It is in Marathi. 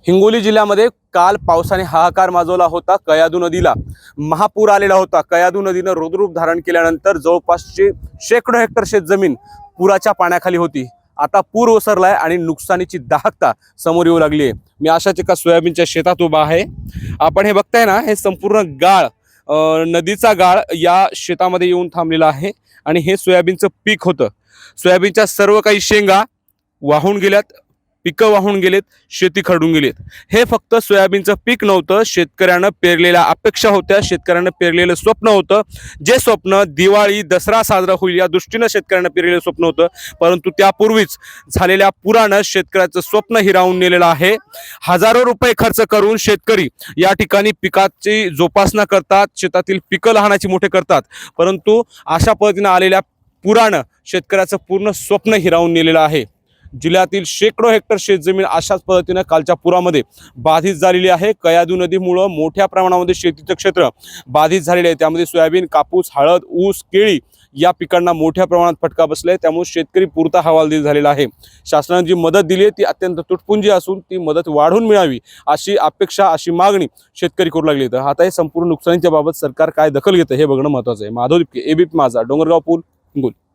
हिंगोली जिल्ह्यामध्ये काल पावसाने हाहाकार माजवला होता। कयाधू नदीला महापूर आलेला होता। कयाधू नदीने रुद्ररूप धारण केल्यानंतर जवळपासचे शेकडो हेक्टर शेतजमीन पुराच्या पाण्याखाली होती। आता पूर ओसरलाय आणि नुकसानीची दाहकता समोर येऊ लागली आहे। मी अशाच एका सोयाबीनच्या शेतात उभा आहे। आपण हे बघताय ना, हे संपूर्ण गाळ नदीचा गाळ या शेतामध्ये येऊन थांबलेला आहे आणि हे सोयाबीनचं पीक होतं। सोयाबीनच्या सर्व काही शेंगा वाहून गेल्यात, पिकं वाहून गेलेत, शेती खरडून गेलीत। हे फक्त सोयाबीनचं पीक नव्हतं, शेतकऱ्यानं पेरलेल्या अपेक्षा होत्या, शेतकऱ्यानं पेरलेलं स्वप्न होतं। जे स्वप्न दिवाळी दसरा साजरा होईल या दृष्टीनं शेतकऱ्यानं पेरलेलं स्वप्न होतं, परंतु त्यापूर्वीच झालेल्या पुरानं शेतकऱ्याचं स्वप्न हिरावून नेलेलं आहे। हजारो रुपये खर्च करून शेतकरी या ठिकाणी पिकाची जोपासना करतात, शेतातील पिकं लहानाची मोठे करतात, परंतु अशा पद्धतीनं आलेल्या पुरानं शेतकऱ्याचं पूर्ण स्वप्न हिरावून नेलेलं आहे। जिल्ह्यातील शेकडो हेक्टर शेतजमीन अशाच पद्धतीने कालच्या पुरामध्ये बाधित झालेली आहे। कयाधू नदीमुळे मोठ्या प्रमाणामध्ये शेतीचं क्षेत्र बाधित झालेले आहे। त्यामध्ये सोयाबीन, कापूस, हळद, ऊस, केळी या पिकांना मोठ्या प्रमाणात फटका बसलाय। त्यामुळे शेतकरी पुरता हवालदिल झालेला आहे। शासनाने जी मदत दिली आहे ती अत्यंत तुटपुंजी असून ती मदत वाढवून मिळावी अशी अपेक्षा, अशी मागणी शेतकरी करू लागली। तर आता हे संपूर्ण नुकसानीच्या बाबत सरकार काय दखल घेतं हे बघणं महत्त्वाचं आहे। माधव दिपके, एबीपी माझा, डोंगरगाव पूल, हिंगोली।